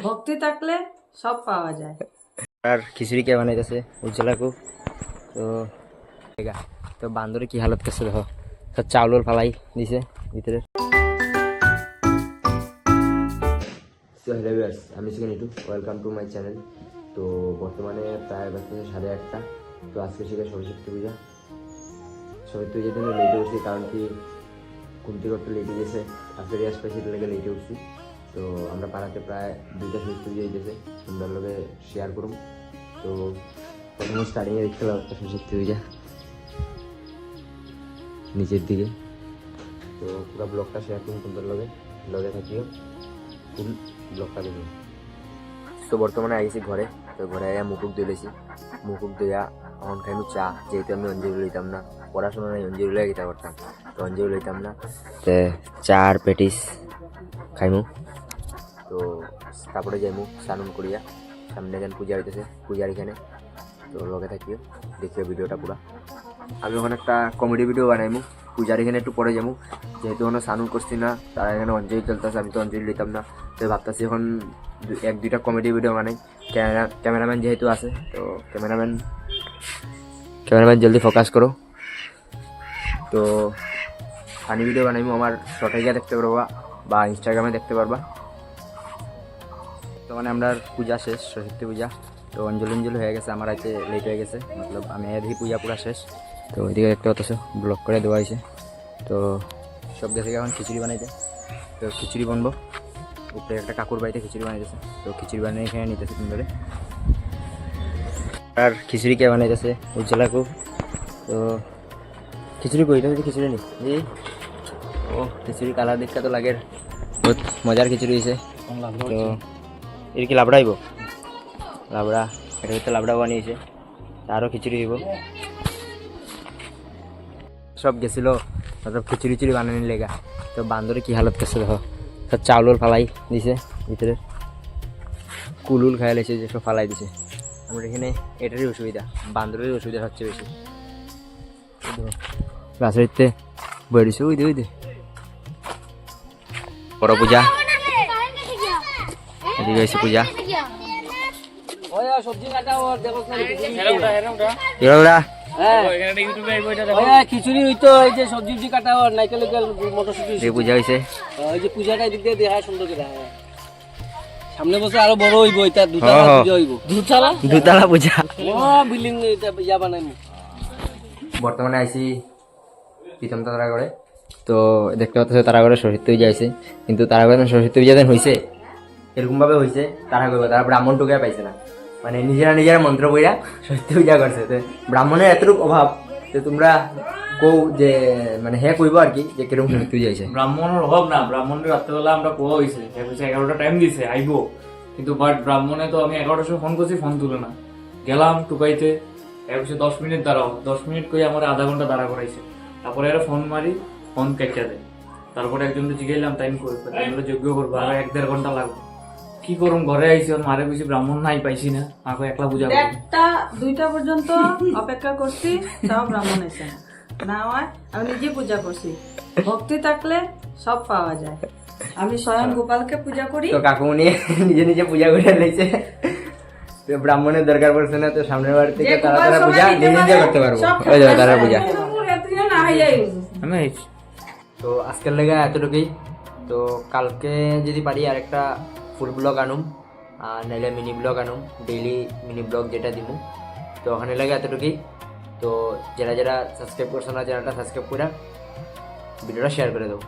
ভক্তি থাকলে সব পাওয়া যায়। আর খিচুড়ি কে বানাইতেছে উজ্জ্বলা কো তো দেখা তো বান্দরে কি হালত করছে দেখো, সব চাউলের ফালাই দিছে ভিতরে। সো হ্যালো ভিউয়ার্স, আমি চিকেন ইটু, ওয়েলকাম টু মাই চ্যানেল। তো বর্তমানে প্রায় বাজছে 1:30। তো আজকে ছিল সরস্বতী পূজা। সরস্বতী পূজার জন্য লেটে উঠছি, কারণ কি ঘুম থেকে একটু লেটে গেছে, আজকে রিয়াজ পাইছি লেগে লেটে উঠছি। তো আমরা পাড়াতে প্রায় 2টা সরস্বতী পূজা হইতেছে, সুন্দর লোকে শেয়ার করুন। তো প্রথমে স্টার্টিংয়ে দেখতে পাবো একটা সরস্বতী পূজা নিচের দিকে। তো পুরো ব্লগটা শেয়ার করুন সুন্দর লোকে, লগে থাকিও ফুল ব্লগটা দেখুন। তো বর্তমানে আইছি ঘরে। তো ঘরে আইয়া মুখুক ধুলেছি, মুখুক ধুইয়া এখন খাইমু চা, যেহেতু আমি অঞ্জলি লইতাম না, পড়াশোনা নাই অঞ্জলি লইয়া গীতা করতাম, তো অঞ্জলি লইতাম না। তো চা আর পেটিস খাইমু। তো তারপরে যাইমু স্নান করিয়া, সামনে যেন পূজা হইতেছে, পূজার এখানে। তো লগে থাকিও, দেখিও ভিডিওটা পুরা। আমি ওখানে একটা কমেডি ভিডিও বানাইমু, পূজার এখানে একটু পরে যাবো, যেহেতু ওখানে স্নান করছি না, তারা এখানে অঞ্জলি চলতেছে, আমি তো অঞ্জলি লইতাম না। তো ভাবতেছি এখন 1-2টা কমেডি ভিডিও বানাই। ক্যামেরাম্যান যেহেতু আছে, তো ক্যামেরাম্যান জলদি ফোকাস করো। তো ফানি ভিডিও বানাইমু, আমার শর্টে গিয়ে দেখতে পারবা বা ইনস্টাগ্রামে দেখতে পারবা। তো মানে আমরা পূজা শেষ, সরস্বতী পূজা। তো অঞ্জলি হয়ে গেছে, আমার আজকে লেট হয়ে গেছে, মতলব আমি এদিকে পূজা পুরা শেষ। তো ওইদিকে দেখতে পাচ্ছ ব্লক করে দেওয়া হয়েছে। তো সব গেছে এখন খিচুড়ি বানাইতে। তো খিচুড়ি বানবো, উপরে একটা কাকুর বাড়িতে খিচুড়ি বানাইতেছে। তো খিচুড়ি বানিয়ে এখানে নিতেছে সুন্দরে। আর খিচুড়ি কে বানাইতেছে উজ্জ্বলা কো। তো খিচুড়ি কইটা হচ্ছে খিচুড়ি নি এই ও খিচুড়ি কালার দেখা তো লাগে বহুত মজার খিচুড়ি হয়েছে। তো এর কি লাবড়া আইব, লাবড়া এটা হচ্ছে লাবড়া বানিয়েছে, তারও খিচুড়ি হইব। সব গেছিল সব খিচুড়ি বানানোর লেগা। তো বান্দরে কি হালত করছে দেখো, সব চাউলের ফালাই দিছে ভিতরে, কুলুল খাই লাইছে, যে সব ফালাই দিছে। আমরা এখানে এটারই অসুবিধা, বান্দরের অসুবিধা হচ্ছে বেশি। রাজনীতিতে বই দিছে, ওই দে বড় পূজা, এদিকে হয়েছে পূজা। খিচুড়ি হইতো, এই যে সবজি কাটা নাইকেল মটরশুটি পূজা হয়েছে, এই যে পূজাটা এদিক দিয়ে দেখা সুন্দর করে। সামনে বছর আরো বড় হইব, এটা দুতলা পূজা হইব, দুতলা পূজা বিল্ডিং ইয়া বানাইমু। বর্তমানে আইসি প্রীতম তারাগড়ে। তো দেখতে পাচ্ছ তারাগড়ে সরস্বতী পূজা হয়েছে, কিন্তু তারাগড়ে সরস্বতী পূজা যেন হয়েছে এরকমভাবে হয়েছে, তারা করবে তারা ব্রাহ্মণ টুকে পাইছে না, মানে নিজেরা মন্ত্র বইরা সরস্বতী পূজা করছে। তো ব্রাহ্মণের এতটুকু অভাব, তো তোমরা কও যে মানে হ্যাঁ কইব আর কি, যে কিরকম সরস্বতী পূজা হয়েছে। ব্রাহ্মণের অভাব না, ব্রাহ্মণের রাত্রেবেলা আমরা কোয়া হয়েছে 11টা টাইম দিছে আইবো, কিন্তু বাট ব্রাহ্মণে তো আমি 11টার সময় ফোন করছি, ফোন তুলে না। গেলাম টুকাইতে, 10 মিনিট দাঁড়াও, 10 মিনিট করে আমার আধা ঘন্টা দাঁড়া করাইছে। তারপরে এরা ফোন মারি, ফোন কেটে দেয়। তারপরে একজনকে জিগাইলাম টাইম করবে, যোগ্য করবো, আর 1-1.5 ঘন্টা লাগবে। কি করুম, ঘরে আইসি, মারে কইছি ব্রাহ্মণ নাই, পাইছি না, আমাকে একলা পূজা করবো। 1টা 2টা পর্যন্ত অপেক্ষা করছি, তাও ব্রাহ্মণ এসে না হয়, আমি নিজে পূজা করছি। ভক্তি থাকলে সব পাওয়া যায়। আমি স্বয়ং গোপালকে পূজা করি। তো কাকুমনি নিজে পূজা করে লাইছে, তো ব্রাহ্মণের দরকার পড়ছে না। তো সামনের বাড়ি থেকে তারা পূজা নিজে করতে পারবো, ওই যাবে তারা পূজা। তো আজকের লেগে এতটুকুই। তো কালকে যদি পারি আর একটা ফুল ব্লগ আনুম, আর নাইলে মিনি ব্লগ আনুম, ডেইলি মিনি ব্লগ যেটা দিব। তো ওখানে লাগে এতটুকুই। তো যারা সাবস্ক্রাইব করছো না, চ্যানেলটা সাবস্ক্রাইব করে ভিডিওটা শেয়ার করে দেবো।